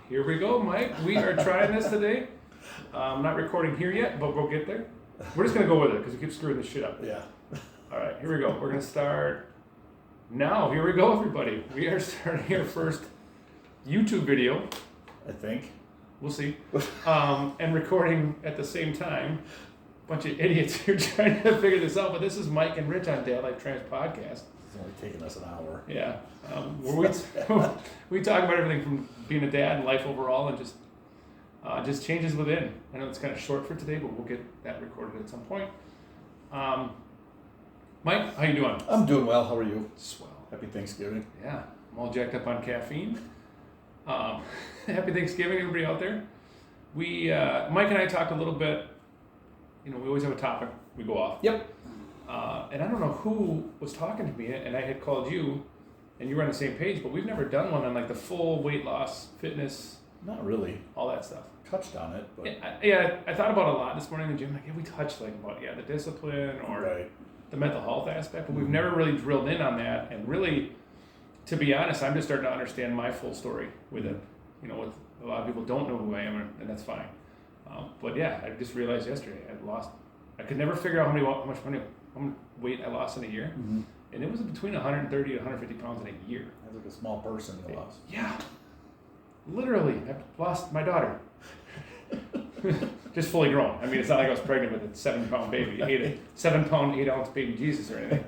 Here we go, Mike. We are trying this today. I'm not recording here yet, but we'll get there. We're just going to go with it because we keep screwing this shit up. Yeah. All right, here we go. We're going to start now. Here we go, everybody. We are starting our first YouTube video. I think. We'll see. And recording at the same time. Bunch of idiots here trying to figure this out. But this is Mike and Rich on Dad Life Trans Podcast. It's only taken us an hour. Yeah. Where we talk about everything from being a dad and life overall and just changes within. I know it's kind of short for today, but we'll get that recorded at some point. Mike, how you doing? I'm doing well. How are you? Swell. Happy Thanksgiving. Yeah. I'm all jacked up on caffeine. Happy Thanksgiving, everybody out there. We, Mike and I talked a little bit. You know, we always have a topic. We go off. Yep. And I don't know who was talking to me, and I had called you, and you were on the same page, but we've never done one on like the full weight loss, fitness, Not really. all that stuff. Touched on it, but I thought about it a lot this morning in the gym. Like, yeah, we touched like about the discipline or right. the mental health aspect, but we've never really drilled in on that. And really, to be honest, I'm just starting to understand my full story with it. You know, with a lot of people don't know who I am, and that's fine. But yeah, I just realized yesterday I could never figure out how much weight I lost in a year, and it was between 130 to 150 pounds in a year. That's like a small person you lost. Yeah, literally, I lost my daughter. Just fully grown. I mean, it's not like I was pregnant with a 7-pound baby. 7-pound, 8-ounce baby Jesus or anything.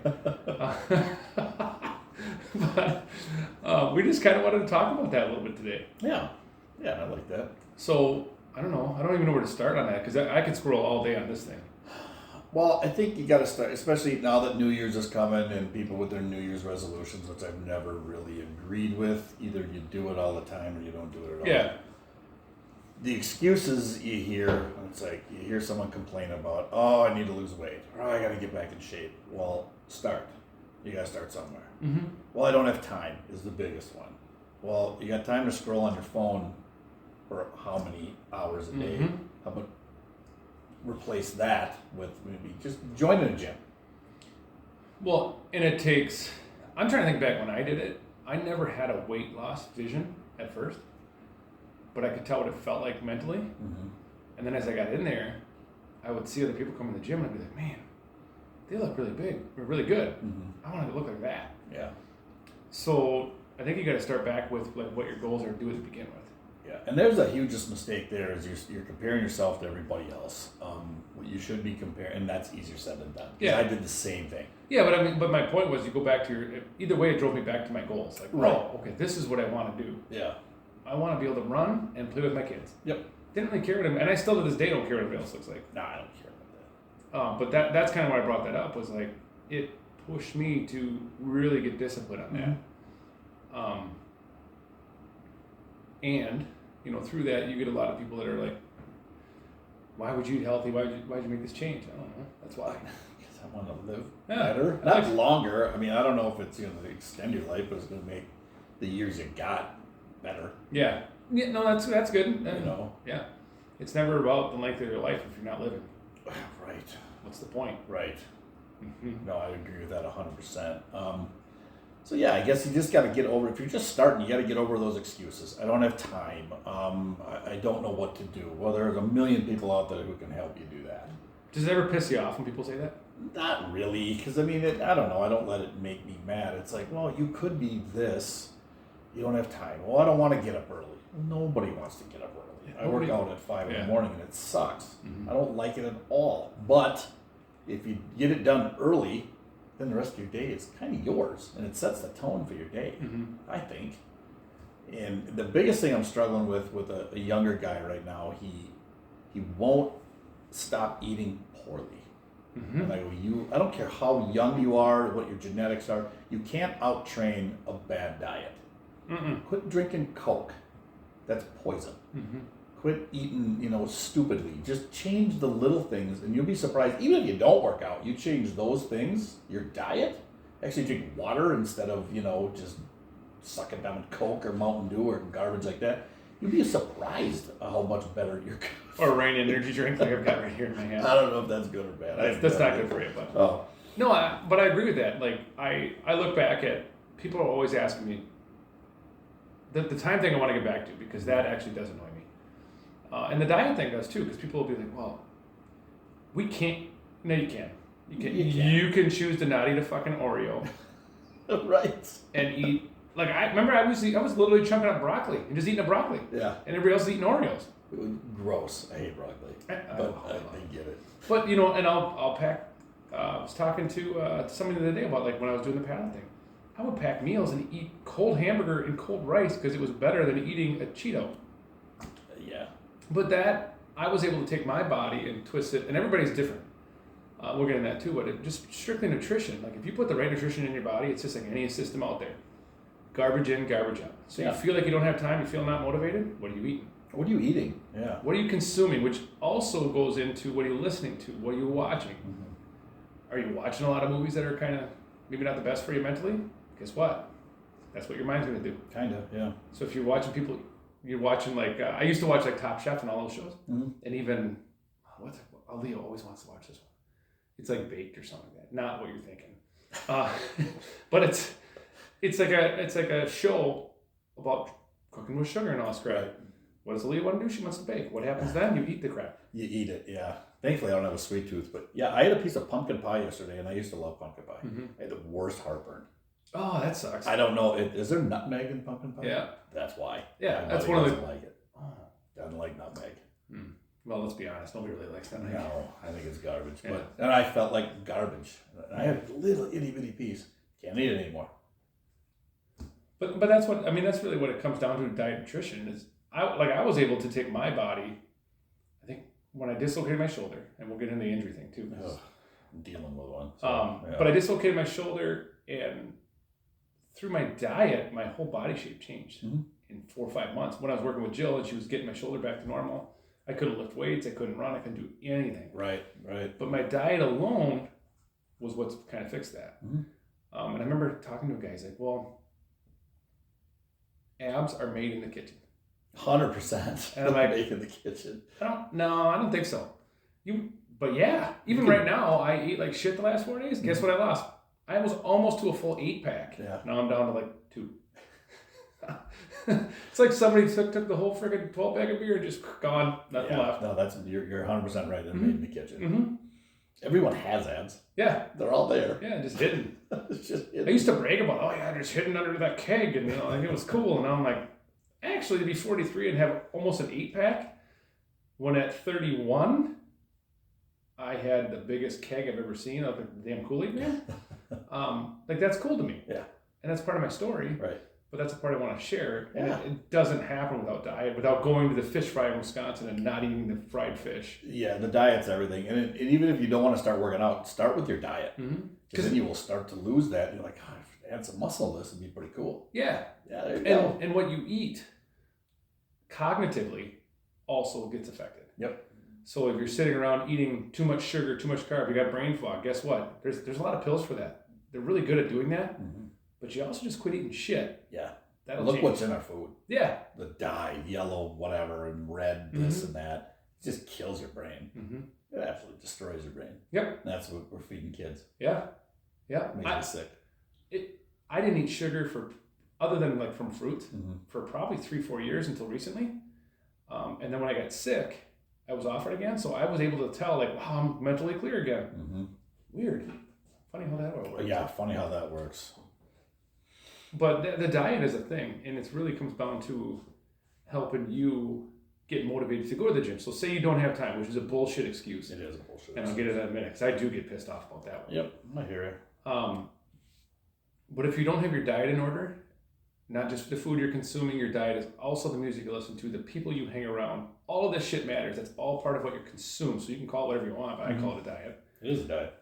But we just kind of wanted to talk about that a little bit today. Yeah, I like that. So I don't know. I don't even know where to start on that because I could scroll all day on this thing. Well, I think you got to start, especially now that New Year's is coming and people with their New Year's resolutions, which I've never really agreed with. Either you do it all the time or you don't do it at all. Yeah. The excuses you hear, it's like you hear someone complain about, oh, I need to lose weight, or oh, I got to get back in shape. Well, start. You got to start somewhere. Mm-hmm. Well, I don't have time is the biggest one. Well, you got time to scroll on your phone for how many hours a day? Mm-hmm. How about replace that with maybe just join a gym? Well, and it takes, I'm trying to think back when I did it, I never had a weight loss vision at first, but I could tell what it felt like mentally. Mm-hmm. And then as I got in there, I would see other people come in the gym and I'd be like, man, they look really big or really good. Mm-hmm. I want to look like that. Yeah. So I think you got to start back with like what your goals are to do to begin with. Yeah, and there's a hugest mistake there is you're comparing yourself to everybody else. What you should be comparing, and that's easier said than done. Yeah, I did the same thing. Yeah, but my point was you go back to either way it drove me back to my goals. Like, right. Oh, okay, this is what I want to do. Yeah. I want to be able to run and play with my kids. Yep. Didn't really care what and I still to this day don't care what everybody else looks like. Nah, I don't care about But that's kind of why I brought that up was like it pushed me to really get disciplined on that. And you know through that you get a lot of people that are like, why would you eat healthy? Why'd you make this change? I don't know. That's why. Because I want to live Yeah. better, not longer. I mean, I don't know if it's to extend your life, but it's going to make the years you got better. Yeah. Yeah. No, that's good. You know. Yeah. It's never about the length of your life if you're not living. Right. What's the point? Right. Mm-hmm. No, I agree with that 100%. So yeah, I guess you just got to get over. If you're just starting, you got to get over those excuses. I don't have time. I don't know what to do. Well, there's a million people out there who can help you do that. Does it ever piss you off when people say that? Not really, because I mean, I don't know. I don't let it make me mad. It's like, well, you could be this. You don't have time. Well, I don't want to get up early. Nobody wants to get up early. I work out at 5 in the morning and it sucks. Mm-hmm. I don't like it at all. But if you get it done early, then the rest of your day is kind of yours, and it sets the tone for your day, I think. And the biggest thing I'm struggling with a younger guy right now, he won't stop eating poorly. Mm-hmm. And I go, I don't care how young you are, what your genetics are, you can't out-train a bad diet. Mm-mm. Quit drinking Coke. That's poison. Mm-hmm. Quit eating, stupidly. Just change the little things, and you'll be surprised. Even if you don't work out, you change those things, your diet. Actually drink water instead of, just sucking down Coke or Mountain Dew or garbage like that. You'll be surprised how much better you're Or Rain energy drink like I've got right here in my hand. I don't know if that's good or bad. That's not good for you, but. Oh. No, but I agree with that. Like, I look back at, people are always asking me, the time thing I want to get back to because that actually does annoy me. And the diet thing does too because people will be like, well, we can't. No, you can. You can choose to not eat a fucking Oreo. Right. And eat, like, I remember I was literally chunking up broccoli and just eating a broccoli. Yeah. And everybody else is eating Oreos. Gross. I hate broccoli. But I get it. But, you know, and I'll pack, I was talking to somebody the other day about, like, when I was doing the paddle thing. I would pack meals and eat cold hamburger and cold rice because it was better than eating a Cheeto. Yeah. But that, I was able to take my body and twist it, and everybody's different. We'll get into that too, but it just strictly nutrition. Like if you put the right nutrition in your body, it's just like any system out there. Garbage in, garbage out. So you feel like you don't have time, you feel not motivated, what are you eating? What are you eating? Yeah. What are you consuming? Which also goes into what are you listening to? What are you watching? Mm-hmm. Are you watching a lot of movies that are kind of maybe not the best for you mentally? Guess what? That's what your mind's going to do. Kind of, yeah. So if you're watching people, you're watching like, I used to watch like Top Chef and all those shows. Mm-hmm. And even, Leo always wants to watch this one. It's like Baked or something like that. Not what you're thinking. But it's like a show about cooking with sugar and all this crap. Right. What does Aaliyah want to do? She wants to bake. What happens then? You eat the crap. You eat it, yeah. Thankfully, I don't have a sweet tooth, but yeah, I had a piece of pumpkin pie yesterday, and I used to love pumpkin pie. Mm-hmm. I had the worst heartburn. Oh, that sucks. I don't know. Is there nutmeg in pumpkin pie? Yeah. That's why. Yeah, My that's body one of the. doesn't like it. Doesn't like nutmeg. Well, let's be honest. Nobody really likes that. No, I think it's garbage. Yeah. But and I felt like garbage. I had a little itty bitty piece. Can't eat it anymore. But that's what I mean. That's really what it comes down to. Diet nutrition is. I was able to take my body. I think when I dislocated my shoulder, and we'll get into the injury thing too. I'm dealing with one. So, But I dislocated my shoulder, and through my diet, my whole body shape changed in 4 or 5 months. When I was working with Jill and she was getting my shoulder back to normal, I couldn't lift weights, I couldn't run, I couldn't do anything. Right. But my diet alone was what's kind of fixed that. Mm-hmm. And I remember talking to a guy, he's like, well, abs are made in the kitchen. 100%. And I'm like, make in the kitchen. I don't think so. But yeah, even right now, I eat like shit the last 4 days. Guess what I lost? I was almost to a full 8-pack. Yeah. Now I'm down to like 2. It's like somebody took the whole friggin' 12-pack of beer and just gone, nothing left. No, you're 100% right. They're made in the kitchen. Mm-hmm. Everyone has abs. Yeah. They're all there. Yeah, just hidden. It's just hidden. I used to brag about, oh yeah, just hidden under that keg, and like it was cool. And now I'm like, actually, to be 43 and have almost an 8-pack, when at 31, I had the biggest keg I've ever seen of the damn Kool-Aid man. Like that's cool to me. Yeah. And that's part of my story. Right. But that's the part I want to share. Yeah. And it doesn't happen without diet, without going to the fish fry in Wisconsin and not eating the fried fish. Yeah, the diet's everything. And even if you don't want to start working out, start with your diet. Because then you will start to lose that. You're like, oh, if I add some muscle to this, would be pretty cool. Yeah. Yeah, there you go. And what you eat cognitively also gets affected. Yep. So if you're sitting around eating too much sugar, too much carb, you got brain fog, guess what? There's a lot of pills for that. They're really good at doing that. Mm-hmm. But you also just quit eating shit. Yeah. That'll Look change. what's in our food. Yeah. The dye, yellow, whatever, and red, this and that. It just kills your brain. Mm-hmm. It absolutely destroys your brain. Yep. And that's what we're feeding kids. Yeah. Yeah. Makes you sick. I didn't eat sugar for, other than like from fruit, Mm-hmm. for probably 3-4 years until recently. And then when I got sick, I was off it again. So I was able to tell, like, wow, I'm mentally clear again. Mm-hmm. Weird. Funny how that works. Yeah, funny how that works. But the diet is a thing, and it really comes down to helping you get motivated to go to the gym. So say you don't have time, which is a bullshit excuse. It is a bullshit. And I'll get to that in a minute, because I do get pissed off about that one. Yep, I hear you. But if you don't have your diet in order, not just the food you're consuming, your diet is also the music you listen to, the people you hang around. All of this shit matters. That's all part of what you consume. So you can call it whatever you want, but I call it a diet. It is a diet.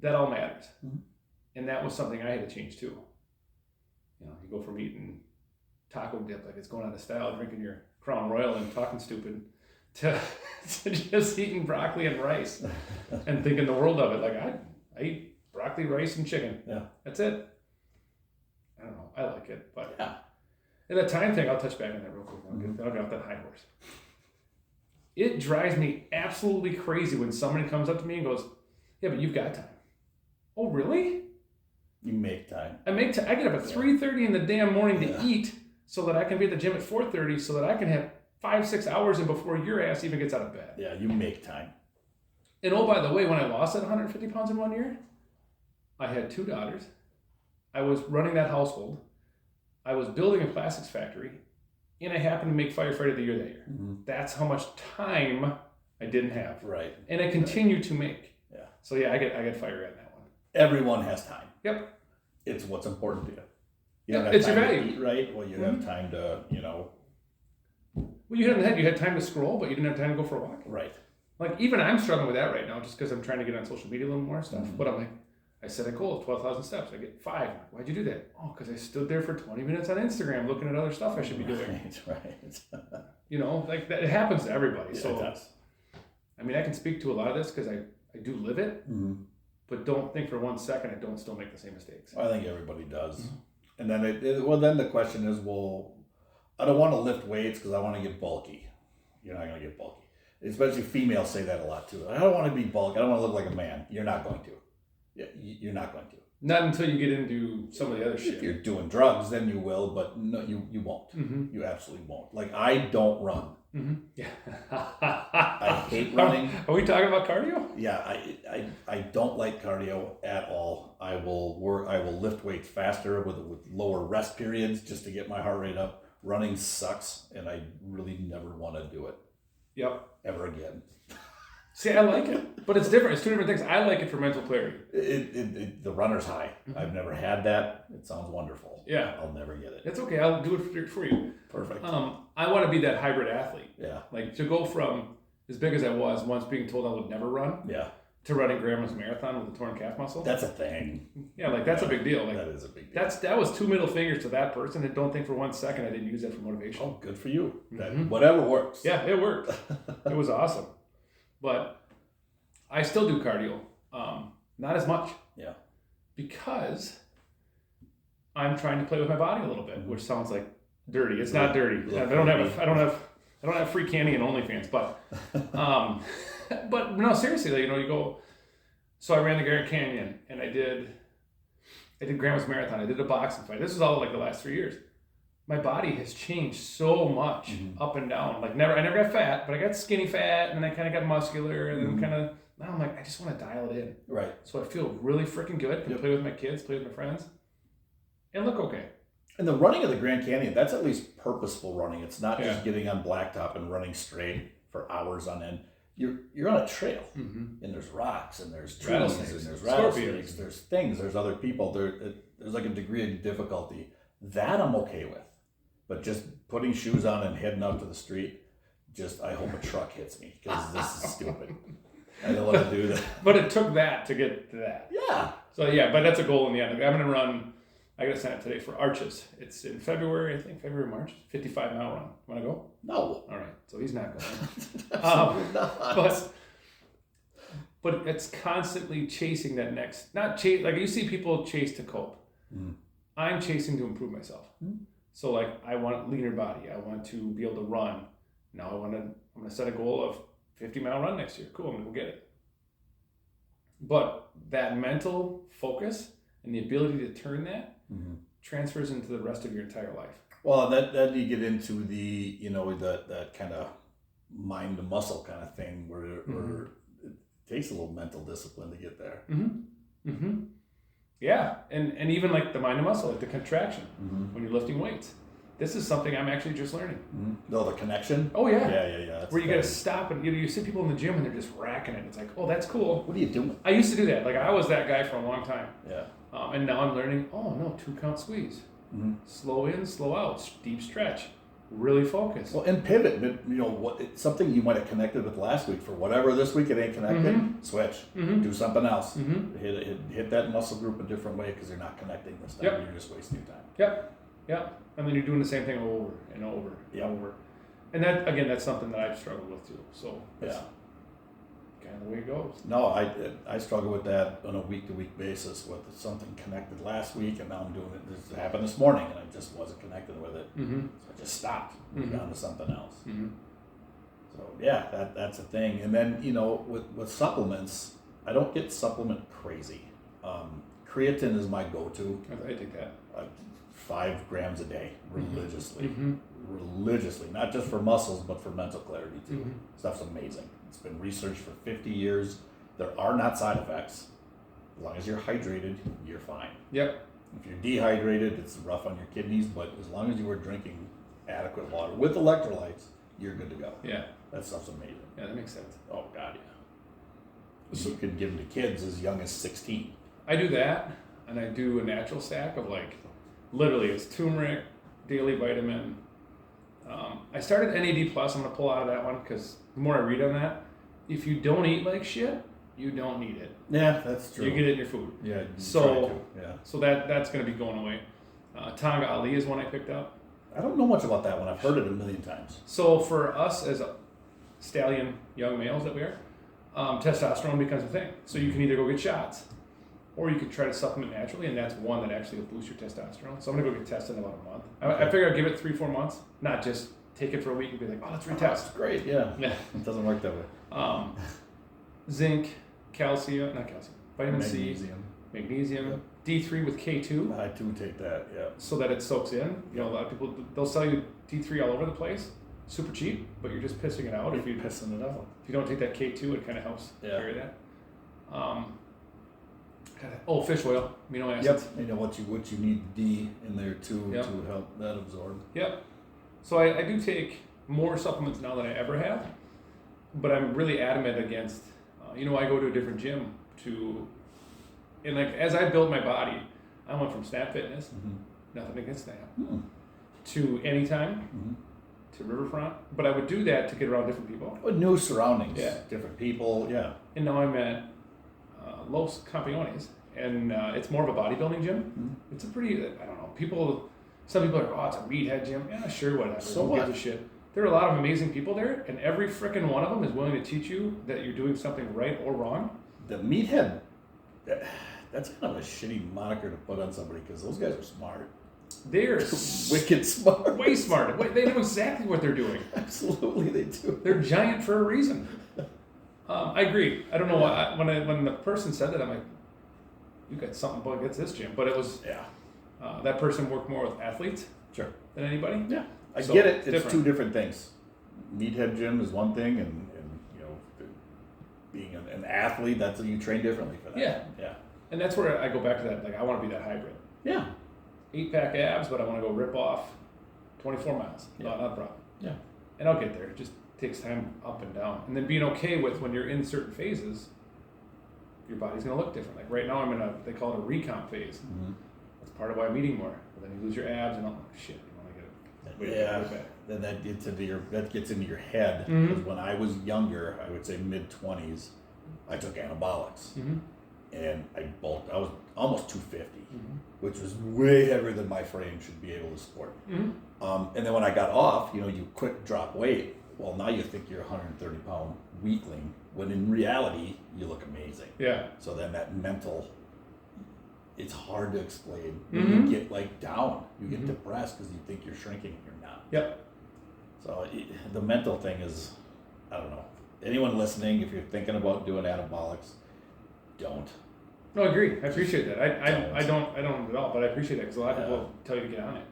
That all matters. Mm-hmm. And that was something I had to change too. You know, you go from eating taco dip like it's going out of style, drinking your Crown Royal and talking stupid, to just eating broccoli and rice and thinking the world of it. Like I eat broccoli, rice, and chicken. Yeah. That's it. I don't know. I like it, but Yeah. And that time thing, I'll touch back on that real quick. I'll get off that high horse. It drives me absolutely crazy when somebody comes up to me and goes, "Yeah, but you've got time." Oh, really? You make time. I get up at 3:30 in the damn morning to eat so that I can be at the gym at 4:30 so that I can have 5-6 hours in before your ass even gets out of bed. Yeah, you make time. And oh, by the way, when I lost that 150 pounds in 1 year, I had 2 daughters. I was running that household. I was building a plastics factory, and I happened to make firefighter of the year that year. That's how much time I didn't have. Right. And I continue to make. Yeah. So yeah, I get fired at that one. Everyone has time. Yep. It's what's important to you. You Yeah, don't have it's your time to value. eat right. Well, you have time to, Well, you had time to scroll, but you didn't have time to go for a walk. right. Like even I'm struggling with that right now, just because I'm trying to get on social media a little more and stuff. Mhm. But I'm like, I set a goal of 12,000 steps. I get 5. Why'd you do that? Oh, because I stood there for 20 minutes on Instagram looking at other stuff I should be doing. Right. You know, like that. It happens to everybody. Yeah, So it does. I mean, I can speak to a lot of this because I do live it, but don't think for 1 second I don't still make the same mistakes. I think everybody does. And then then the question is, well, I don't want to lift weights because I want to get bulky. You're not going to get bulky. Especially females say that a lot too. I don't want to be bulky. I don't want to look like a man. You're not going to. Yeah, you're not going to. Not until you get into some of the other shit. If you're doing drugs, then you will, but no, you won't. You absolutely won't. Like, I don't run. Yeah. I hate running. Are we talking about cardio? Yeah, I don't like cardio at all. I will lift weights faster with lower rest periods just to get my heart rate up. Running sucks, and I really never want to do it Yep. ever again. See, I like it, but it's different. It's two different things. I like it for mental clarity. The runner's high. I've never had that. It sounds wonderful. Yeah. I'll never get it. It's okay. I'll do it for you. Perfect. I want to be that hybrid athlete. Yeah. Like to go from as big as I was once being told I would never run Yeah. to running grandma's marathon with a torn calf muscle. That's a thing. Yeah, like that's a big deal. Like That is a big deal. that was 2 middle fingers to that person, and don't think for 1 second I didn't use that for motivation. Oh, good for you. That whatever works. Yeah, it worked. It was awesome. But I still do cardio. Not as much. Yeah. Because I'm trying to play with my body a little bit, which sounds like dirty. It's not dirty. I don't have free candy and OnlyFans, but but no, seriously, you go. So I ran the Grand Canyon, and I did Grandma's Marathon. I did a boxing fight. This was all like the last 3 years. My body has changed so much up and down. Like I never got fat, but I got skinny fat, and then I kind of got muscular, and then kind of now I'm like I just want to dial it in. Right. So I feel really freaking good. Can play with my kids, play with my friends, and look okay. And the running of the Grand Canyon, that's at least purposeful running. It's not just getting on blacktop and running straight for hours on end. You're on a trail, and there's rocks, and there's trees, Rattlesnakes, and there's scorpions. rattlesnakes, there's things, there's other people. There's like a degree of difficulty. That I'm okay with. But just putting shoes on and heading out to the street, I hope a truck hits me because this is stupid. I don't want to do that. But it took that to get to that. Yeah. So yeah, but that's a goal in the end. I'm going to run. I got to sign up today for Arches. It's in February, I think March. 55-mile run. Want to go? No. All right. So he's not going. Absolutely not. But it's constantly chasing that next. Not chase like you see people chase to cope. I'm chasing to improve myself. So like I want a leaner body. I want to be able to run. Now I'm gonna set a goal of 50-mile run next year. Cool, I'm gonna go get it. But that mental focus and the ability to turn that transfers into the rest of your entire life. Well, that you get into the that kind of mind to muscle kind of thing where it takes a little mental discipline to get there. Yeah, and even like the mind and muscle, like the contraction when you're lifting weights. This is something I'm actually just learning. No, the connection. Oh yeah. Yeah. That's where you got to stop and you see people in the gym and they're just racking it. It's like, oh, that's cool. What are you doing? I used to do that. Like I was that guy for a long time. Yeah. And now I'm learning. Oh no, 2-count squeeze. Slow in, slow out, deep stretch. Really focus. Well, and pivot. It's something you might have connected with last week. For whatever this week it ain't connected, switch. Do something else. Hit that muscle group a different way because you're not connecting this time. You're just wasting your time. Yep. And then you're doing the same thing over and over and over. And that again, that's something that I've struggled with too. So that's kind of the way it goes. No, I struggle with that on a week-to-week basis with something connected last week, and now I'm doing it. This happened this morning, and I just wasn't connected with it. So I just stopped, moved on to something else. So yeah, that's a thing. And then with supplements, I don't get supplement crazy. Creatine is my go-to. I take that. 5 grams a day religiously. Mm-hmm. Religiously, not just for muscles, but for mental clarity too. Mhm. Stuff's amazing. It's been researched for 50 years. There are not side effects. As long as you're hydrated, you're fine. Yep. If you're dehydrated, it's rough on your kidneys, but as long as you were drinking adequate water with electrolytes, you're good to go. Yeah. That stuff's amazing. Yeah, that makes sense. Oh God, yeah. You could give them to kids as young as 16. I do that, and I do a natural stack of like, literally, it's turmeric, daily vitamin. I started NAD+. I'm going to pull out of that one because the more I read on that, if you don't eat like shit, you don't need it. Yeah, that's true. You get it in your food. Yeah. you So- try to, yeah. So that's going to be going away. Tonga Ali is one I picked up. I don't know much about that one. I've heard it a million times. So for us as stallion young males that we are, testosterone becomes a thing. So you can either go get shots, or you could try to supplement naturally, and that's one that actually will boost your testosterone. So I'm gonna go get tested in about a month. I figure I'd give it 3-4 months, not just take it for a week and be like, oh, let's retest. That's great. Yeah. Yeah. It doesn't work that way. Zinc, vitamin Magnesium. C, magnesium, Yep. D3 with K2, I do take that. Yeah. so that it soaks in. You know, a lot of people, they'll sell you D3 all over the place, super cheap, but you're just pissing it out. If you Pissing it out. don't take that K2, it kind of helps Yeah. carry that. Fish oil, amino Yep. acids. You know what you need D in there too Yep. to help that absorb. Yep. So I do take more supplements now than I ever have, but I'm really adamant against, I go to a different gym and like as I build my body, I went from Snap Fitness, nothing against Snap, Mm-hmm. to Anytime, Mm-hmm. to Riverfront, but I would do that to get around different people. With new surroundings, Yeah. different people, yeah. And now I'm at Los Campiones, and it's more of a bodybuilding gym. Mhm. It's a pretty, I don't know, some people are like, oh, it's a meathead gym. Yeah, sure, whatever. So Who gives what? a shit? There are a lot of amazing people there, and every frickin' one of them is willing to teach you that you're doing something right or wrong. The meathead, that's kind of a shitty moniker to put on somebody because those guys are smart. They're Wicked smart. way smarter. They know exactly what they're doing. Absolutely, they do. They're giant for a reason. I agree. I don't know why. When the person said that, I'm like, you got something against this gym. But it was Yeah, that person worked more with athletes sure. than anybody. Yeah, I So, get it. It's different. two different things. Meathead gym is one thing, and being an athlete, that's you train differently for that. Yeah. Yeah. And that's where I go back to that. Like, I want to be that hybrid. Yeah. 8-pack abs, but I want to go rip off 24 miles. Yeah. Not a problem. Yeah. And I'll get there. It just takes time up and down. And then being okay with when you're in certain phases, your body's going to look different. Like right now, they call it a recomp phase. Mm-hmm. That's part of why I'm eating more. But then you lose your abs and all shit. You want to get it Yeah. way back. Then that gets into your head. Mhm. Because when I was younger, I would say mid-20s, I took anabolics. Mm-hmm. And I bulked. I was almost 250, Mm-hmm. which was way heavier than my frame should be able to support. Mm-hmm. And then when I got off, you quick drop weight. Well, now you think you're a 130-pound weakling, when in reality, you look amazing. Yeah. So then that mental, it's hard to explain. When Mhm. you get like down, you get Mhm. depressed because you think you're shrinking and you're not. Yep. So the mental thing is, I don't know. Anyone listening, if you're thinking about doing anabolics, don't. No, I agree. I appreciate that. I Don't. don't at all, but I appreciate that because a lot of Yeah. people tell you to get on it.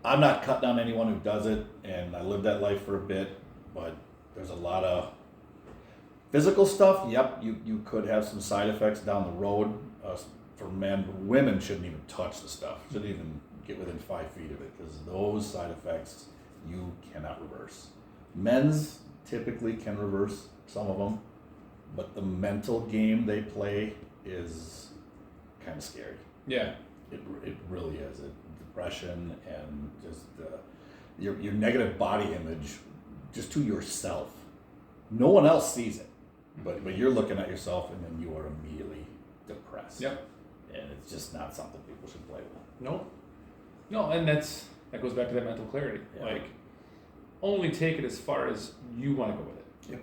I'm not cutting on anyone who does it, and I lived that life for a bit, but there's a lot of physical stuff. Yep, you could have some side effects down the road for men. Women shouldn't even touch the stuff, shouldn't even get within 5 feet of it, because those side effects you cannot reverse. Men's typically can reverse some of them, but the mental game they play is kind of scary. Yeah. It really is. Depression and just your negative body image just to yourself. No one else sees it, but you're looking at yourself and then you are immediately depressed. Yep. And it's just not something people should play with. No, and that goes back to that mental clarity. Yeah. Like, only take it as far as you want to go with it, Yep.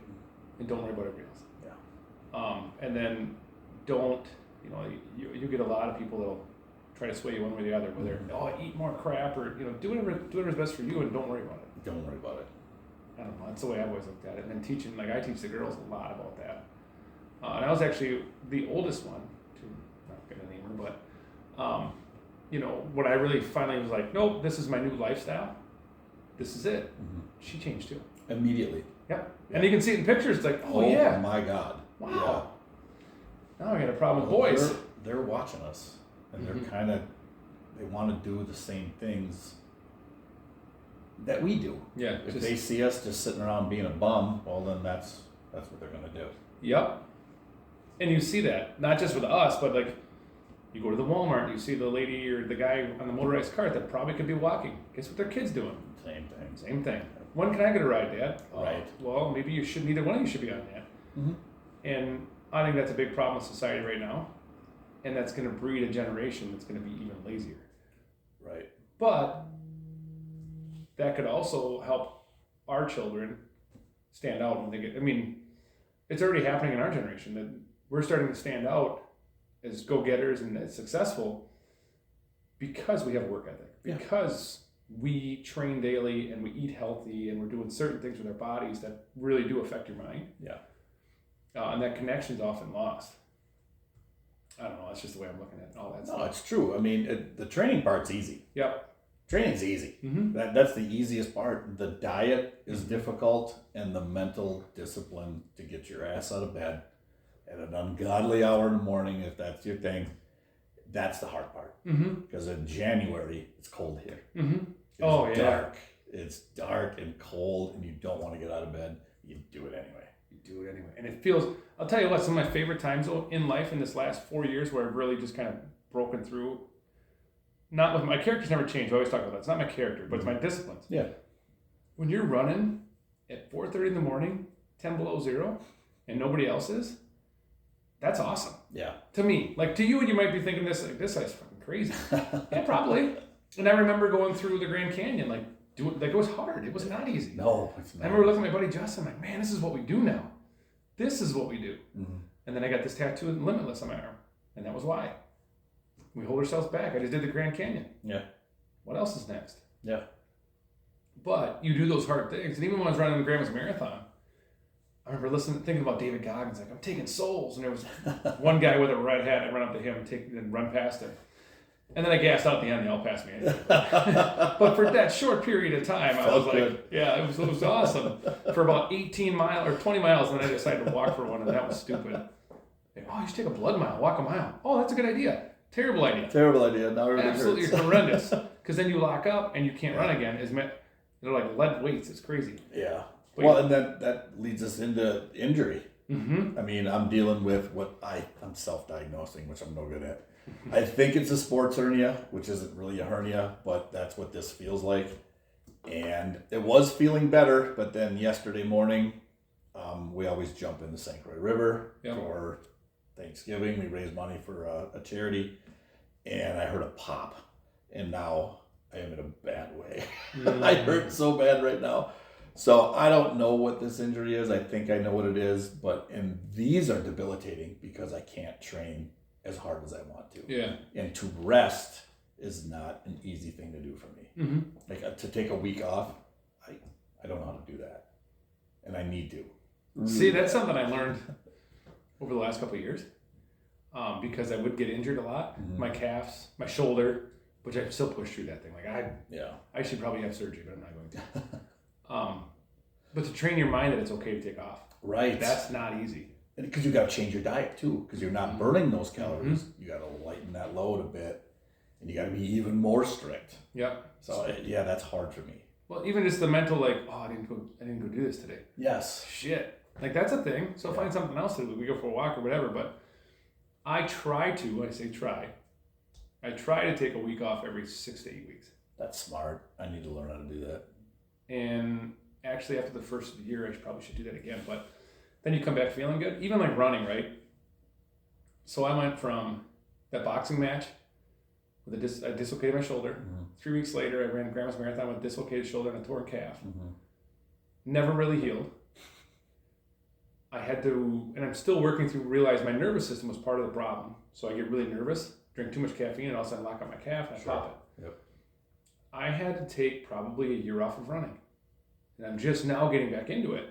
and don't worry about everybody else. Yeah. And then don't, you get a lot of people that'll try to sway you one way or the other, whether eat more crap or do whatever's best for you and don't worry about it. Don't worry about it. I don't know. That's the way I've always looked at it. And then teaching, like I teach the girls a lot about that. And I was actually the oldest one, to not gonna name her, but what I really finally was like, nope, this is my new lifestyle. This is it. Mm-hmm. She changed too. Immediately. Yeah. And you can see it in pictures. It's like, oh yeah. My God. Wow. Now I got a problem with Well, boys. They're watching us, and Mm-hmm. they're kind of, they want to do the same things that we do. Yeah. If they see us just sitting around being a bum, well, then that's what they're gonna do. Yep. And you see that, not just with us, but like you go to the Walmart, you see the lady or the guy on the motorized cart that probably could be walking. Guess what their kid's doing? Same thing. Same thing. When can I get a ride, Dad? Right. Well, maybe you should. Neither one of you should be on that. Mm-hmm. And I think that's a big problem in society right now. And that's going to breed a generation that's going to be even lazier. Right. But that could also help our children stand out when they get. I mean, it's already happening in our generation that we're starting to stand out as go-getters and as successful because we have a work ethic. Yeah. Because we train daily and we eat healthy and we're doing certain things with our bodies that really do affect your mind. Yeah. And that connection's often lost. I don't know. That's just the way I'm looking at all that No, stuff. it's true. I mean, the training part's easy. Yep. Training's easy. Mm-hmm. That's the easiest part. The diet is difficult, and the mental discipline to get your ass out of bed at an ungodly hour in the morning, if that's your thing, that's the hard part. Mm-hmm. Because in January, it's cold here. Mm-hmm. It's Oh, yeah. dark. It's dark and cold, and you don't want to get out of bed. You do it anyway. You do it anyway. And it feels, I'll tell you what, some of my favorite times though in life in this last 4 years where I've really just kind of broken through, not with my character's never changed. I always talk about that. It's not my character, but it's my disciplines. Yeah. When you're running at 4:30 in the morning, 10 below zero, and nobody else is, that's awesome. Yeah. To me. Like to you, you might be thinking this guy's fucking crazy. Yeah, probably. And I remember going through the Grand Canyon, like it was hard. It was not easy. No, it's not. I remember looking at my buddy Justin, like, man, this is what we do now. This is what we do. Mm-hmm. And then I got this tattoo of Limitless on my arm. And that was why. We hold ourselves back. I just did the Grand Canyon. Yeah. What else is next? Yeah. But you do those hard things. And even when I was running the Grandma's Marathon, I remember thinking about David Goggins, like, I'm taking souls. And there was one guy with a red hat. I run up to him and run past him. And then I gassed out at the end. They all passed me anyway. But for that short period of time, I was like, good. yeah, it was awesome. For about 18 miles or 20 miles, and then I decided to walk for one, and that was stupid. Like, oh, you should take a blood mile, walk a mile. Oh, that's a good idea. Terrible idea. Terrible idea. Now everything Absolutely hurts. horrendous. Because then you lock up and you can't run again. They're like lead weights. It's crazy. Yeah. But Well, and that leads us into injury. Mm-hmm. I mean, I'm dealing with I'm self-diagnosing, which I'm no good at. I think it's a sports hernia, which isn't really a hernia, but that's what this feels like. And it was feeling better, but then yesterday morning, we always jump in the St. Croix River for Thanksgiving. We raise money for a charity, and I heard a pop, and now I am in a bad way. I hurt so bad right now. So I don't know what this injury is. I think I know what it is, and these are debilitating because I can't train as hard as I want to. Yeah. And to rest is not an easy thing to do for me. Mm-hmm. Like to take a week off, I don't know how to do that, and I need to. See, that's something I learned over the last couple of years because I would get injured a lot. Mhm. My calves, my shoulder, which I still push through that thing. Like I should probably have surgery, but I'm not going to. But to train your mind that it's okay to take off. Right. That's not easy. Because you got to change your diet too, because you're not burning those calories. You got to lighten that load a bit, and you got to be even more strict. Yep. So yeah, that's hard for me. Well, even just the mental, like, oh, I didn't go do this today. Yes. Shit. Like that's a thing. So find something else to do. We go for a walk or whatever. But I try to take a week off every 6 to 8 weeks. That's smart. I need to learn how to do that. And actually, after the first year, I probably should do that again. But then you come back feeling good. Even like running, right? So I went from that boxing match with I dislocated my shoulder. Mm-hmm. 3 weeks later, I ran Grandma's Marathon with a dislocated shoulder and a torn calf. Mm-hmm. Never really healed. I had to, and I'm still working through, realize my nervous system was part of the problem. So I get really nervous, drink too much caffeine, and all of a sudden lock up my calf and I pop it. Yep. I had to take probably a year off of running. And I'm just now getting back into it.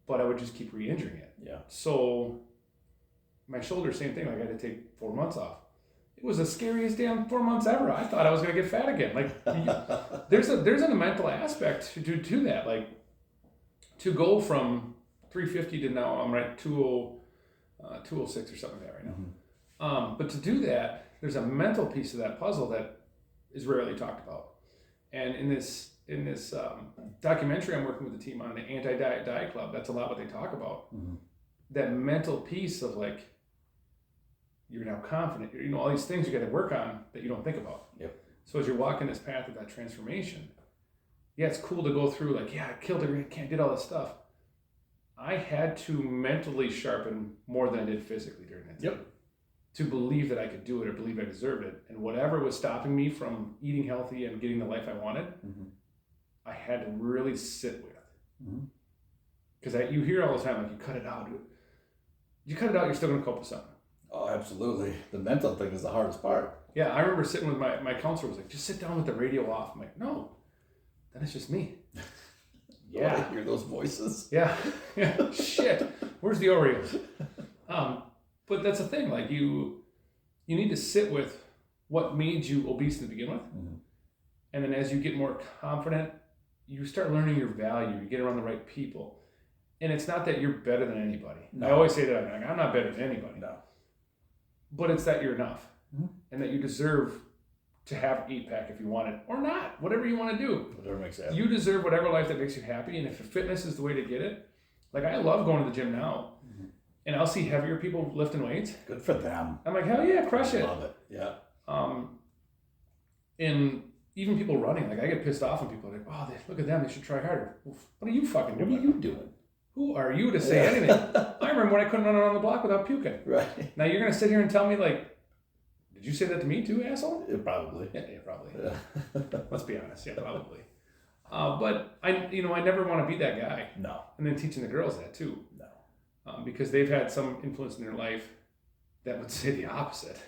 But I would just keep re-injuring it. Yeah. So my shoulder, same thing. Like I had to take 4 months off. it was the scariest damn 4 months ever. I thought I was gonna get fat again. Like, there's a mental aspect to that. Like, to go from 350 to now I'm at 206 or something like that right now. But to do that, there's a mental piece of that puzzle that is rarely talked about. And in this documentary I'm working with the team on, the Anti-Diet Diet Club, that's a lot what they talk about. That mental piece of like, you're now confident, you know, all these things you got to work on that you don't think about. Yep. So as you're walking this path of that transformation, yeah, it's cool to go through like, yeah, I killed it, can't did all this stuff. I had to mentally sharpen more than I did physically during that time. Yep. To believe that I could do it or believe I deserved it. And whatever was stopping me from eating healthy and getting the life I wanted, I had to really sit with. Because you hear all the time, like, you cut it out, dude. You cut it out, you're still going to cope with something. Oh, absolutely. The mental thing is the hardest part. Yeah, I remember sitting with my counselor was like, just sit down with the radio off. I'm like, no, then it's just me. Yeah. I hear those voices. Yeah. Shit. Where's the Oreos? But that's the thing. Like, you need to sit with what made you obese to begin with. And then as you get more confident, you start learning your value. You get around the right people. And it's not that you're better than anybody. No. I always say that. I'm not better than anybody. No. But it's that you're enough. And that you deserve to have an 8-pack if you want it. Or not. Whatever you want to do. Whatever makes you happy. You deserve whatever life that makes you happy. And if fitness is the way to get it, like, I love going to the gym now. And I'll see heavier people lifting weights. Good for them. I'm like, hell yeah, crush it. Love it. Yeah. And even people running, like, I get pissed off when people are like, oh, look at them, they should try harder. Well, what are you fucking doing? What are you doing? Who are you to say anything? I remember when I couldn't run around the block without puking. Right. Now you're going to sit here and tell me, like, did you say that to me too, asshole? Yeah, probably. Yeah, probably. Yeah. Let's be honest. Yeah, probably. But I never want to be that guy. No. And then teaching the girls that too. No. Because they've had some influence in their life that would say the opposite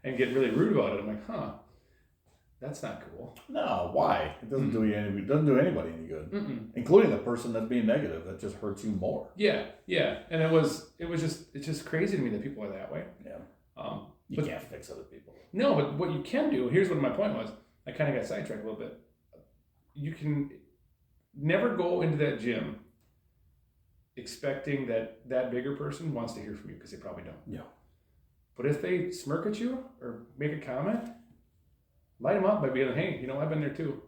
and get really rude about it. I'm like, that's not cool. No, why? It doesn't do you any. It doesn't do anybody any good, including the person that's being negative. That just hurts you more. Yeah, and it's just crazy to me that people are that way. Yeah. You can't fix other people. No, but what you can do. Here's what my point was. I kind of got sidetracked a little bit. You can never go into that gym expecting that bigger person wants to hear from you, because they probably don't. Yeah. But if they smirk at you or make a comment, light them up by being like, hey, I've been there too.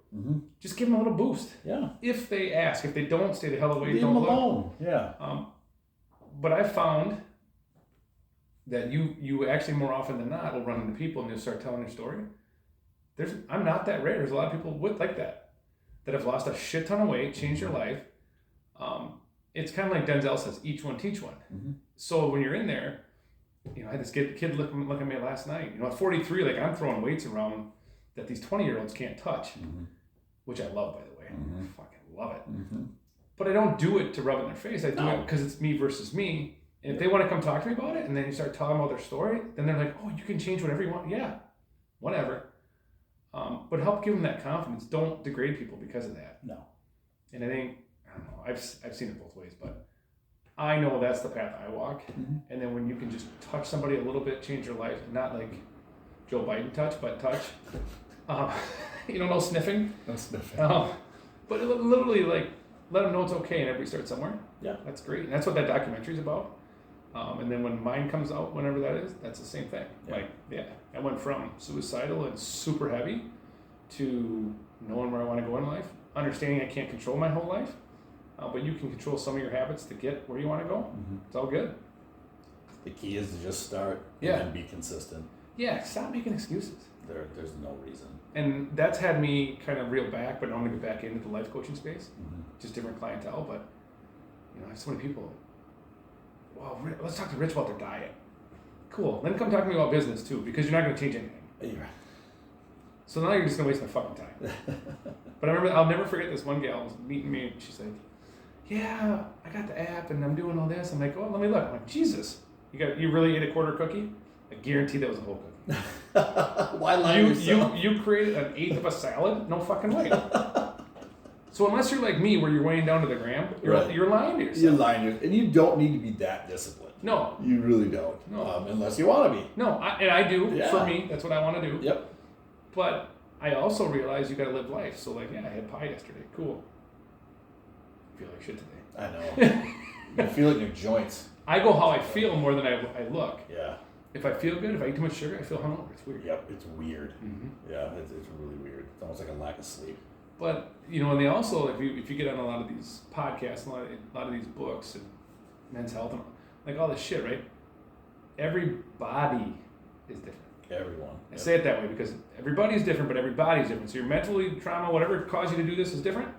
Just give them a little boost. Yeah. If they ask. If they don't, stay the hell away. Leave don't them look. alone. Yeah. But I found that you actually more often than not will run into people and you'll start telling your story. I'm not that rare. There's a lot of people like that have lost a shit ton of weight, changed their life. It's kind of like Denzel says, each one teach one. So when you're in there, I had this kid look at me last night. At 43, like, I'm throwing weights around that these 20-year-olds can't touch, which I love, by the way. I fucking love it. But I don't do it to rub it in their face. I do it because it's me versus me. And if they want to come talk to me about it, and then you start telling them about their story, then they're like, oh, you can change whatever you want. Yeah, whatever. But help give them that confidence. Don't degrade people because of that. No. And I think, I don't know, I've seen it both ways, but I know that's the path I walk. And then when you can just touch somebody a little bit, change their life, not like Joe Biden touch, but touch. No sniffing. No sniffing. But literally, like, let them know it's okay and everybody starts somewhere. Yeah. That's great. And that's what that documentary is about. And then when mine comes out, whenever that is, that's the same thing. Yeah. I went from suicidal and super heavy to knowing where I want to go in life, understanding I can't control my whole life, but you can control some of your habits to get where you want to go. It's all good. The key is to just start and then be consistent. Yeah, stop making excuses. There's no reason. And that's had me kind of reel back, but I want to get back into the life coaching space. Just different clientele, but I have so many people. Well, let's talk to Rich about their diet. Cool. Then come talk to me about business too, because you're not going to change anything. Yeah. So now you're just going to waste my fucking time. But I'll never forget this one gal was meeting me, and she's like, yeah, I got the app and I'm doing all this. I'm like, well, let me look. I'm like, Jesus, you really ate a quarter cookie? I guarantee that was a whole cookie. Why lie to yourself? You created an eighth of a salad? No fucking way. So unless you're like me, where you're weighing down to the gram, Right. you're lying to yourself. You're lying, and you don't need to be that disciplined. No. You really don't. No. Unless you want to be. No, and I do. Yeah. For me, that's what I want to do. Yep. But I also realize you got to live life. So like, yeah, I had pie yesterday. Cool. I feel like shit today. I know. You feel it in your joints. I go how I feel more than I look. Yeah. If I feel good, if I eat too much sugar, I feel hungover. It's weird. Yep. It's weird. Mm-hmm. Yeah. It's really weird. It's almost like a lack of sleep. But and they also, if you get on a lot of these podcasts, a lot of these books and men's health and like all this shit, right? Every body is different. Everyone. I say it that way because everybody's different, but every body's different. So your mentally trauma, whatever caused you to do this, is different.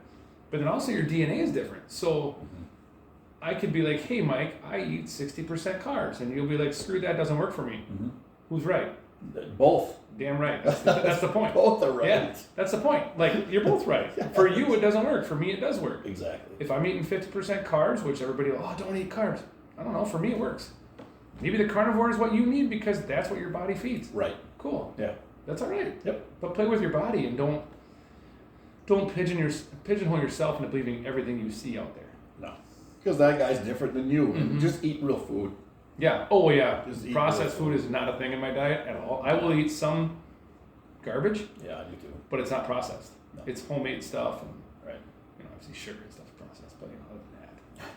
But then also your DNA is different. So I could be like, hey, Mike, I eat 60% carbs, and you'll be like, screw that, doesn't work for me. Mm-hmm. Who's right? Both. Damn right. That's the point. Both are right. Yeah, that's the point. Like, you're both right. Yeah. For you, it doesn't work. For me, it does work. Exactly. If I'm eating 50% carbs, which everybody, don't eat carbs. I don't know. For me, it works. Maybe the carnivore is what you need because that's what your body feeds. Right. Cool. Yeah. That's all right. Yep. But play with your body and don't pigeonhole yourself into believing everything you see out there. No. Because that guy's different than you. Mm-hmm. Just eat real food. Yeah. Oh, yeah. Just eat Processed real food is not a thing in my diet at all. I will eat some garbage, Yeah, I do too. but it's not processed. No. It's homemade stuff, and Right. obviously sugar and stuff is processed. But other than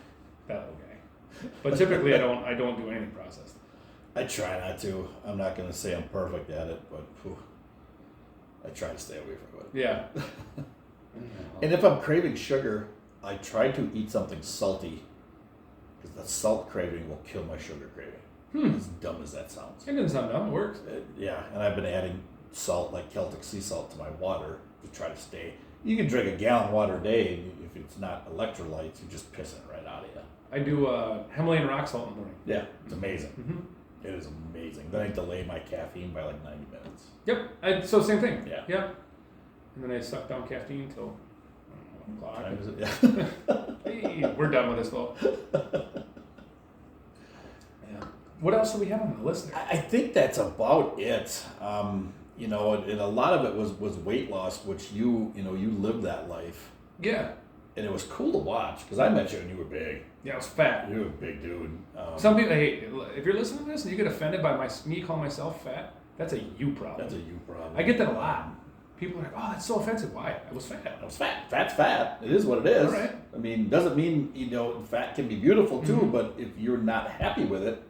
that old guy. But typically, I don't do anything processed. I try not to. I'm not going to say I'm perfect at it, but I try to stay away from it. Yeah. And if I'm craving sugar, I try to eat something salty because the salt craving will kill my sugar craving. As dumb as that sounds. It doesn't sound dumb. It works. Yeah, and I've been adding salt, like Celtic sea salt, to my water to try to stay. You can drink a gallon of water a day, and if it's not electrolytes, you're just pissing it right out of you. I do Himalayan rock salt in the morning. Yeah, it's amazing. Mm-hmm. It is amazing. Then I delay my caffeine by like 90 minutes. Yep. So same thing. Yeah. Yeah. And then I suck down caffeine till 1 o'clock. Time is it? Yeah. Hey, we're done with this though. Yeah. What else do we have on the list there? I think that's about it. And a lot of it was weight loss, which you lived that life, Yeah. and it was cool to watch because I met you and you were big. Yeah, I was fat. You were a big dude. Some people, hey, if you're listening to this and you get offended by me calling myself fat, that's a you problem. That's a you problem. I get that a lot. People are like, oh, that's so offensive. Why? I was fat. I was fat. Fat's fat. It is what it is. All right. I mean, doesn't mean fat can be beautiful too, Mm-hmm. but if you're not happy with it,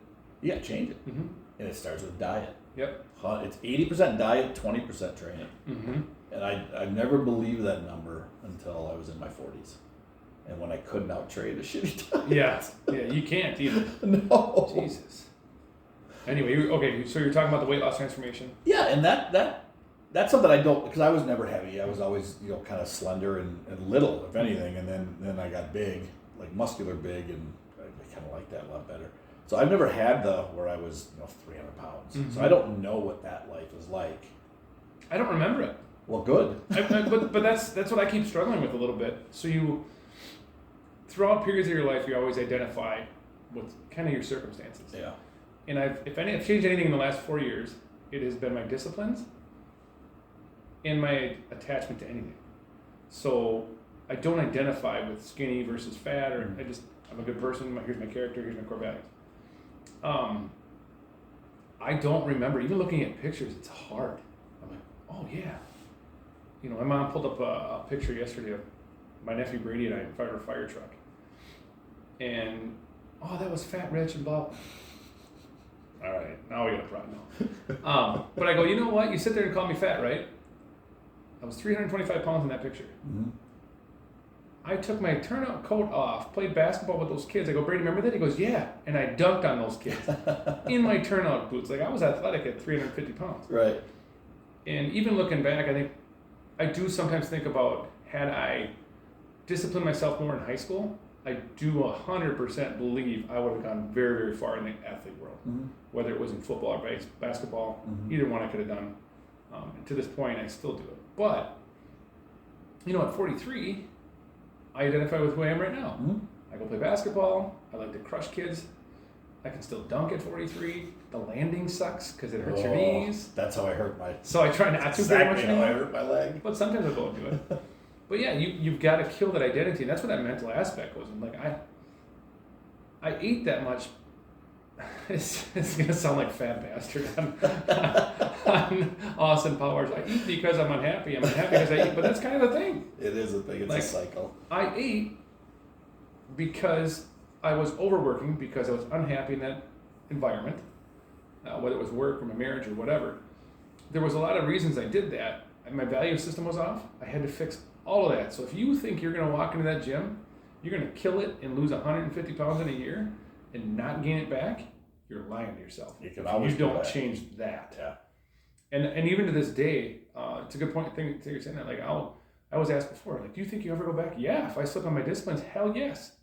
you got to change it. Mm-hmm. And it starts with diet. Yep. It's 80% diet, 20% training. Mm-hmm. And I never believed that number until I was in my 40s. And when I couldn't out-trade a shitty diet. Yeah, you can't either. No. Jesus. Anyway, okay, so you're talking about the weight loss transformation. Yeah, and that's something I don't, because I was never heavy. I was always, kind of slender and little, if anything. And then I got big, like muscular big, and I kind of like that a lot better. So I've never had where I was, 300 pounds. Mm-hmm. So I don't know what that life is like. I don't remember it. Well, good. But that's what I keep struggling with a little bit. So throughout periods of your life, you always identify with kind of your circumstances. Yeah. And if I've changed anything in the last 4 years, it has been my disciplines and my attachment to anything. So I don't identify with skinny versus fat, or I'm a good person. Here's my character. Here's my core values. I don't remember, even looking at pictures, it's hard. I'm like, oh yeah. My mom pulled up a picture yesterday of my nephew Brady and I in front of a fire truck. And, that was Fat Rich and blah. All right, now we got a problem now. But I go, you know what? You sit there and call me fat, right? I was 325 pounds in that picture. Mm-hmm. I took my turnout coat off, played basketball with those kids. I go, Brady, remember that? He goes, yeah. And I dunked on those kids in my turnout boots. Like, I was athletic at 350 pounds. Right. And even looking back, I do sometimes think about, had I disciplined myself more in high school, I do 100% believe I would have gone very, very far in the athlete world. Mm-hmm. Whether it was in football or basketball, either one I could have done. And to this point, I still do it. But, at 43, I identify with who I am right now. Mm-hmm. I go play basketball. I like to crush kids. I can still dunk at 43. The landing sucks because it hurts your knees. That's how I hurt my. So I try not to very much Exactly how I anymore. hurt my leg. But sometimes I go and do it. But yeah, you've got to kill that identity, and that's what that mental aspect was. And like I ate that much. It's gonna sound like fat bastard on Austin Powers. I eat because I'm unhappy. I'm unhappy because I eat, but that's kind of the thing. It is a thing. It's Like, a cycle. I ate because I was overworking, because I was unhappy in that environment, whether it was work or my marriage or whatever. There was a lot of reasons I did that. And my value system was off. I had to fix all of that. So if you think you're gonna walk into that gym, you're gonna kill it and lose 150 pounds in a year and not gain it back, you're lying to yourself. always You do don't that. change that. Yeah. And even to this day, it's a good point thing that you're saying that. Like I was asked before, like, do you think you ever go back? Yeah, if I slip on my disciplines, hell yes.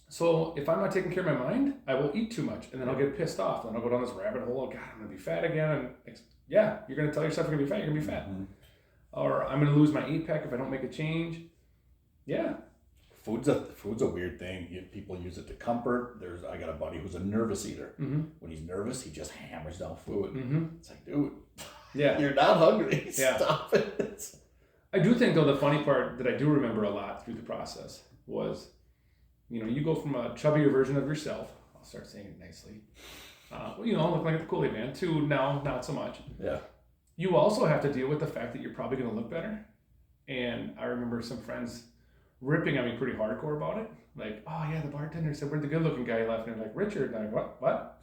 So if I'm not taking care of my mind, I will eat too much, and then I'll get pissed off, and I'll go down this rabbit hole. God, I'm gonna be fat again. And yeah, you're gonna tell yourself you're gonna be fat. You're gonna be fat. Mm-hmm. Or I'm gonna lose my 8-pack if I don't make a change. Yeah. Food's a weird thing. People use it to comfort. I got a buddy who's a nervous eater. Mm-hmm. When he's nervous, he just hammers down food. Mm-hmm. It's like, dude, Yeah. you're not hungry. Yeah. Stop it. I do think, though, the funny part that I do remember a lot through the process was, you go from a chubbier version of yourself. I'll start saying it nicely. Look like a Kool-Aid man, to now not so much. Yeah. You also have to deal with the fact that you're probably going to look better. And I remember some friends ripping on me pretty hardcore about it. Like, oh yeah, the bartender said we're the good-looking guy left. And they're like, Richard. And I'm like, what?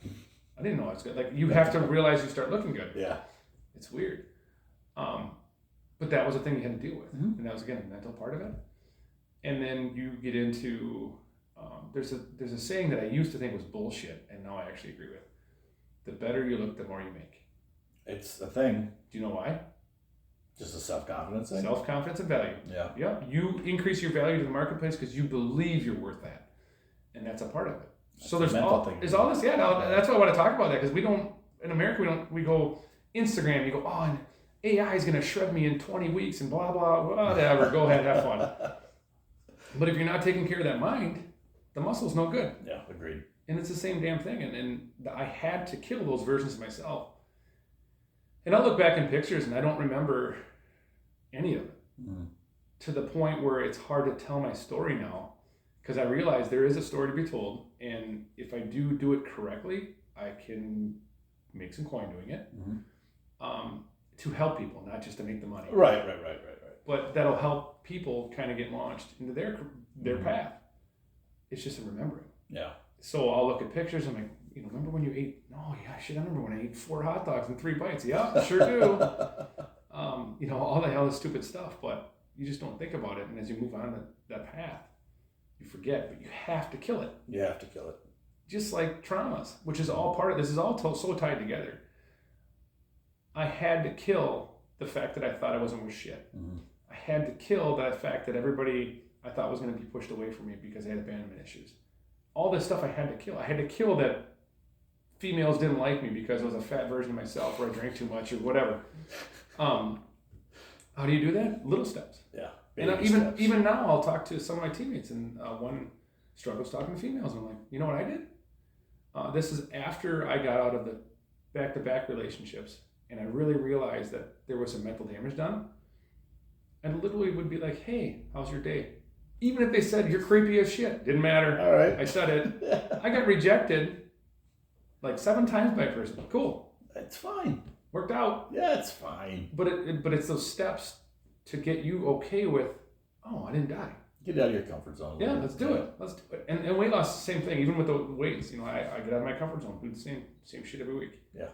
I didn't know I was good. Like, you have to realize you start looking good. Yeah. It's weird. But that was a thing you had to deal with. Mm-hmm. And that was, again, a mental part of it. And then you get into, there's a saying that I used to think was bullshit, and now I actually agree with. The better you look, the more you make. It's a thing. Do you know why? Just a self-confidence thing. Self-confidence and value. Yeah. Yeah. You increase your value to the marketplace because you believe you're worth that. And that's a part of it. So there's all this. Yeah. Now, that's why I want to talk about that, because we don't, in America, we go Instagram, you go, oh, and AI is going to shred me in 20 weeks and blah, blah, whatever. Go ahead, have fun. But if you're not taking care of that mind, the muscle's no good. Yeah, agreed. And it's the same damn thing. And I had to kill those versions of myself. And I'll look back in pictures and I don't remember any of it. Mm-hmm. To the point where it's hard to tell my story now, because I realize there is a story to be told. And if I do it correctly, I can make some coin doing it. Mm-hmm. To help people, not just to make the money. Right. But that'll help people kind of get launched into their Mm-hmm. path. It's just a remembering. Yeah. So I'll look at pictures and I'm like, remember when you ate? No, yeah, shit, I remember when I ate 4 hot dogs and 3 bites. Yeah, sure do. All the hell is stupid stuff, but you just don't think about it. And as you move on that path, you forget, but you have to kill it. You have to kill it. Just like traumas, which is all part of this, is all so tied together. I had to kill the fact that I thought I wasn't worth shit. Mm-hmm. I had to kill that fact that everybody I thought was going to be pushed away from me because I had abandonment issues. All this stuff I had to kill. I had to kill that females didn't like me because I was a fat version of myself, or I drank too much, or whatever. How do you do that? Little steps. Yeah. And even now, I'll talk to some of my teammates, and one struggles talking to females. And I'm like, you know what I did? This is after I got out of the back-to-back relationships, and I really realized that there was some mental damage done. I literally would be like, hey, how's your day? Even if they said, you're creepy as shit. Didn't matter. All right. I said it. I got rejected like 7 times by a person. Cool. It's fine. Worked out. Yeah, it's fine. But it's those steps to get you okay with, oh, I didn't die. Get out of your comfort zone. Yeah, let's do it. Let's do it. And weight loss, same thing. Even with the weights, I get out of my comfort zone, do the same shit every week. Yeah.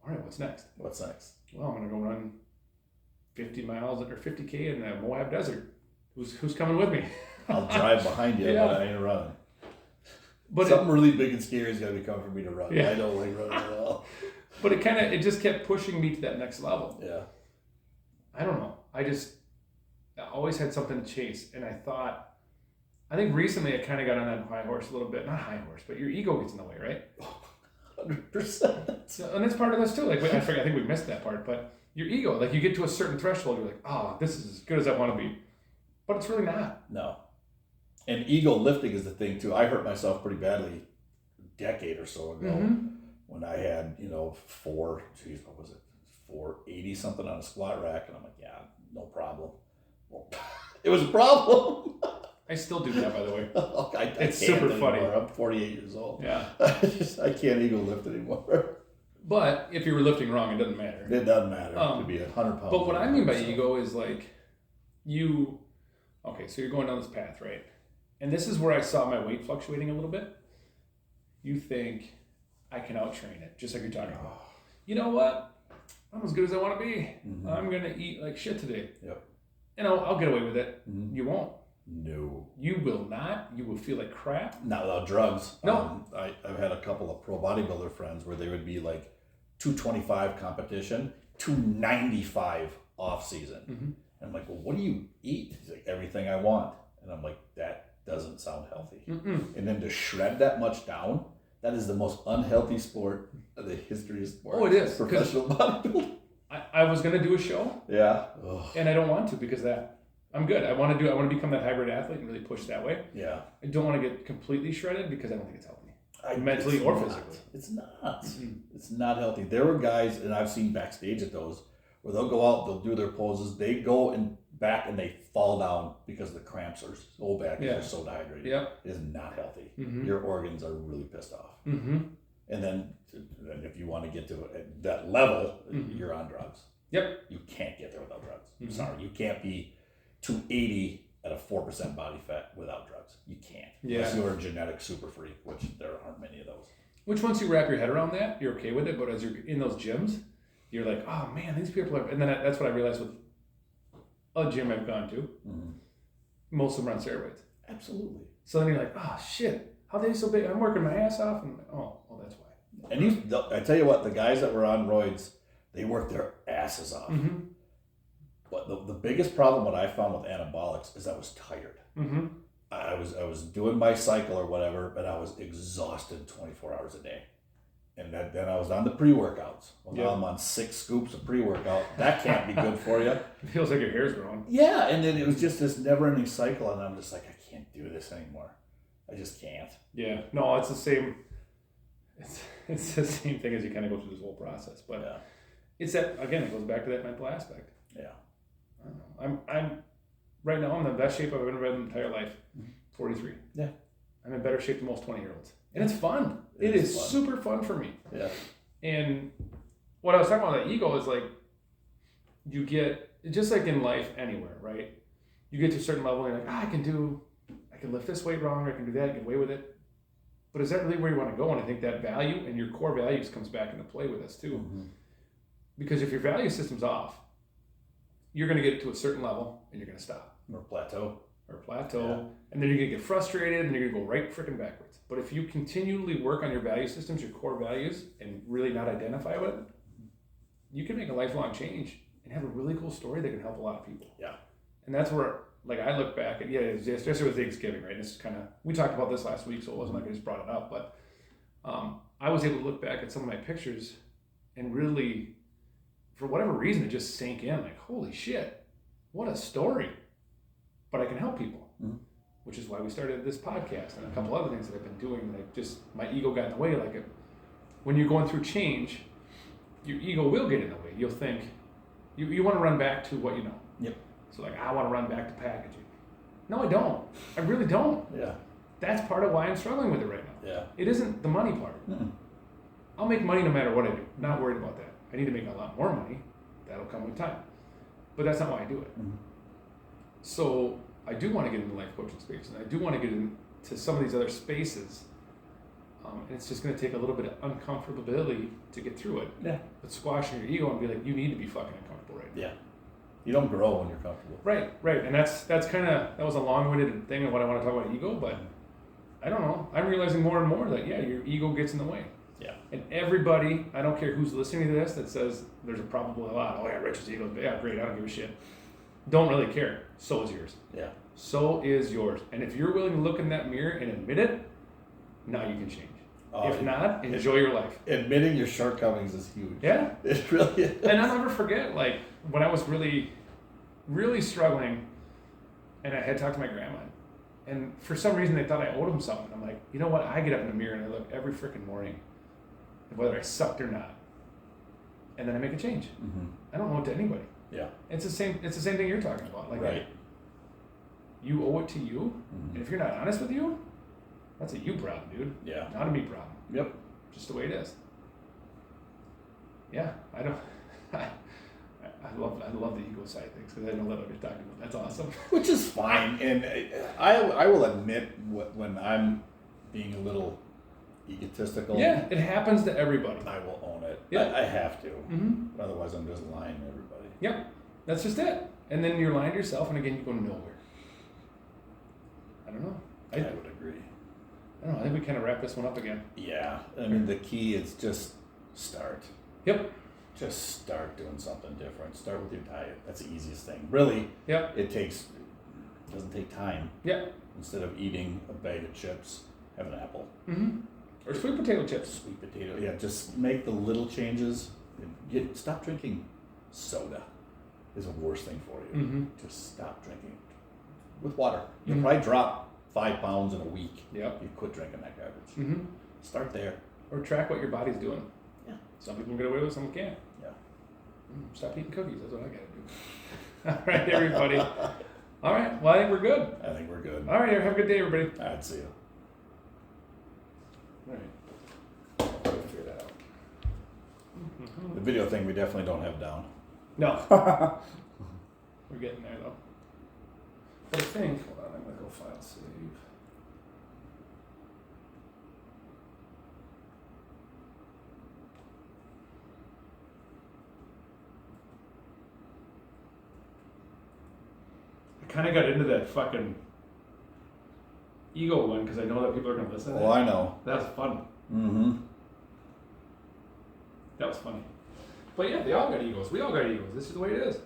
All right, what's next? What's next? Well, I'm gonna go run 50 miles or 50K in the Moab Desert. Who's coming with me? I'll drive behind you, Yeah. but I ain't running. But something really big and scary is gonna be coming for me to run. Yeah. I don't like running at all. But it just kept pushing me to that next level. Yeah. I don't know. I always had something to chase, and I think recently I kind of got on that high horse a little bit. Not high horse, but your ego gets in the way, right? 100%. So, and that's part of this too. Like I think we missed that part, but your ego, like you get to a certain threshold, you're like, oh, this is as good as I want to be, but it's really not. No. And ego lifting is the thing too. I hurt myself pretty badly a decade or so ago when I had, 480 something on a squat rack, and I'm like, yeah, no problem. It was a problem. I still do that, by the way. I It's can't super funny. anymore. I'm 48 years old. Yeah. I can't ego lift anymore. But if you were lifting wrong, it doesn't matter. It doesn't matter to be 100 pounds. But what I mean by ego is like okay, so you're going down this path, right? And this is where I saw my weight fluctuating a little bit. You think I can out-train it, just like you're talking about. You know what? I'm as good as I want to be. Mm-hmm. I'm going to eat like shit today. Yep. And I'll get away with it. Mm-hmm. You won't. No. You will not. You will feel like crap. Not without drugs. No. I've had a couple of pro bodybuilder friends where they would be like 225 competition, 295 off season. Mm-hmm. And I'm like, well, what do you eat? He's like, everything I want. And I'm like, that doesn't sound healthy. Mm-mm. And then to shred that much down, that is the most unhealthy sport of the history of sports. Oh, it is. Professional bodybuilding. I was going to do a show, Yeah. Ugh. and I don't want to because of that. I'm good. I want to become that hybrid athlete and really push that way. Yeah. I don't want to get completely shredded because I don't think it's healthy. Mentally It's or not. physically. It's not. Mm-hmm. It's not healthy. There were guys, and I've seen backstage at those, where they'll go out, they'll do their poses, they go and back and they fall down because the cramps are so bad because they're so dehydrated. Yep. It is not healthy. Mm-hmm. Your organs are really pissed off. Mm-hmm. And then if you want to get to that level, Mm-hmm. you're on drugs. Yep. You can't get there without drugs. I'm Mhm. sorry. You can't be 280 at a 4% body fat without drugs. You can't. Yeah. Unless you're a genetic super freak, which there aren't many of those. Which once you wrap your head around that, you're okay with it. But as you're in those gyms, you're like, oh man, these people are. And then that's what I realized with a gym I've gone to. Mm-hmm. Most of them are on steroids. Absolutely. So then you're like, oh shit, how are they so big? I'm working my ass off. And oh, that's why. And I tell you what, the guys that were on roids, they worked their asses off. Mm-hmm. But the biggest problem what I found with anabolics is I was tired. Mm-hmm. I was doing my cycle or whatever, but I was exhausted 24 hours a day. And then I was on the pre-workouts. Well, now I'm on 6 scoops of pre-workout. That can't be good for you. It feels like your hair's growing. Yeah, and then it was just this never-ending cycle, and I'm just like, I can't do this anymore. I just can't. Yeah. No, it's the same. It's the same thing as you kind of go through this whole process. But Yeah. it's that, again, it goes back to that mental aspect. Yeah. I don't know. I'm right now I'm in the best shape I've ever been in my entire life. 43. Yeah. I'm in better shape than most 20-year-olds. And it's fun. It It is is fun. super fun for me. Yeah. And what I was talking about, that ego is like, you get, just like in life anywhere, right? You get to a certain level and you're like, I can lift this weight wrong, or I can do that, get away with it. But is that really where you want to go? And I think that value and your core values comes back into play with us too. Mm-hmm. Because if your value system's off, you're going to get to a certain level and you're going to stop. Or plateau. Or plateau. Yeah. And then you're going to get frustrated and you're going to go right freaking backwards. But if you continually work on your value systems, your core values, and really not identify with it, you can make a lifelong change and have a really cool story that can help a lot of people. Yeah. And that's where, like, I look back at, especially with Thanksgiving, right? This is kind of, we talked about this last week, so it wasn't like I just brought it up, but I was able to look back at some of my pictures and really, for whatever reason, it just sank in, like, holy shit, what a story. But I can help people, which is why we started this podcast and a couple other things that I've been doing. Like, just my ego got in the way. Like, when you're going through change, your ego will get in the way. You'll think, you want to run back to what you know. Yep. So like, I want to run back to packaging. No, I don't. I really don't. Yeah. That's part of why I'm struggling with it right now. Yeah. It isn't the money part. Mm-mm. I'll make money no matter what I do. Not worried about that. I need to make a lot more money. That'll come with time. But that's not why I do it. Mm-hmm. So I do want to get into life coaching space, and I do want to get into some of these other spaces. And it's just going to take a little bit of uncomfortability to get through it. Yeah. But squashing your ego and be like, you need to be fucking uncomfortable right now. Yeah. You don't grow when you're comfortable. Right. And that's kind of, that was a long-winded thing of what I want to talk about ego, but I don't know. I'm realizing more and more that, your ego gets in the way. Yeah. And everybody, I don't care who's listening to this, that says there's a probable lot. Oh yeah, Rich's ego. Yeah, great. I don't give a shit. Don't really care. So is yours. Yeah. So is yours. And if you're willing to look in that mirror and admit it, now you can change. If not, enjoy your life. Admitting your shortcomings is huge. Yeah. It really is. And I'll never forget, like, when I was really, really struggling, and I had talked to my grandma, and for some reason they thought I owed them something. I'm like, you know what? I get up in the mirror and I look every freaking morning, whether I sucked or not, and then I make a change. Mm-hmm. I don't owe it to anybody. Yeah. It's the same thing you're talking about. Like, Right. You owe it to you. Mhm. And if you're not honest with you, that's a you problem, dude. Yeah. Not a me problem. Yep. Just the way it is. Yeah, I don't. I love the ego side of things because I know that what you're talking about. That's awesome. Which is fine, and I will admit when I'm being a little egotistical. Yeah, it happens to everybody. I will own it. Yeah. I have to. Mm-hmm. Otherwise, I'm just lying to everybody. Yep, that's just it. And then you're lying to yourself, and again, you go nowhere. I don't know. I would agree. I don't know. I think we kind of wrap this one up again. Yeah, I mean the key is just start. Yep. Just start doing something different. Start with your diet. That's the easiest thing. Really, Yep. it doesn't take time. Yep. Instead of eating a bag of chips, have an apple. Mm-hmm. Or sweet potato chips. Sweet potato. Yeah, just make the little changes. Stop drinking soda. Is the worst thing for you. Mm-hmm. Just stop drinking with water. You'll Mhm. probably drop 5 pounds in a week. Yep. You quit drinking that garbage. Mm-hmm. Start there. Or track what your body's doing. Yeah. Some people get away with it, some can't. Yeah. Stop eating cookies. That's what I gotta do. All right, everybody. All right. Well, I think we're good. I think we're good. All right. Have a good day, everybody. I'd see you. All right. Figure that out. The video thing we definitely don't have down. No. We're getting there though. But I think. Hold on. I'm gonna go file save. I kind of got into that fucking ego one because I know that people are gonna listen. Well, I know. That was fun. Mm-hmm. That was funny. But yeah, they all got egos. We all got egos. This is the way it is.